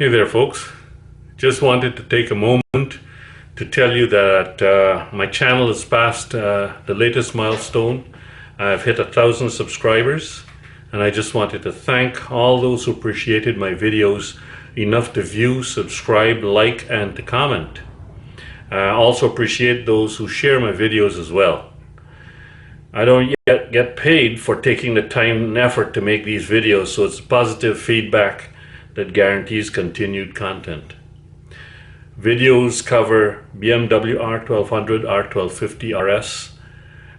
Hey there folks, just wanted to take a moment to tell you that my channel has passed the latest milestone. I've hit 1,000 subscribers, and I just wanted to thank all those who appreciated my videos enough to view, subscribe, like, and to comment. I also appreciate those who share my videos as well. I don't yet get paid for taking the time and effort to make these videos, so it's positive feedback that guarantees continued content. Videos cover BMW R1200, R1250 RS,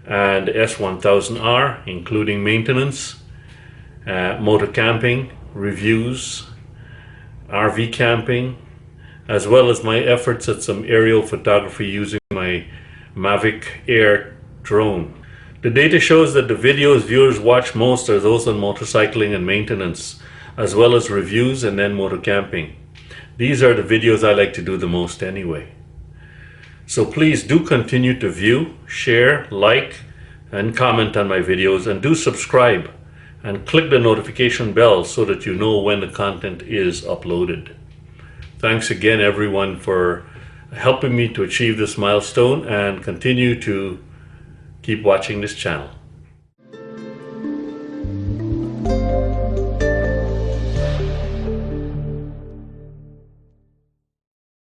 and S1000R, including maintenance, motor camping, reviews, RV camping, as well as my efforts at some aerial photography using my Mavic Air drone. The data shows that the videos viewers watch most are those on motorcycling and maintenance, as well as reviews and then motor camping. These are the videos I like to do the most anyway. So please do continue to view, share, like, and comment on my videos, and do subscribe and click the notification bell so that you know when the content is uploaded. Thanks again everyone for helping me to achieve this milestone, and continue to keep watching this channel.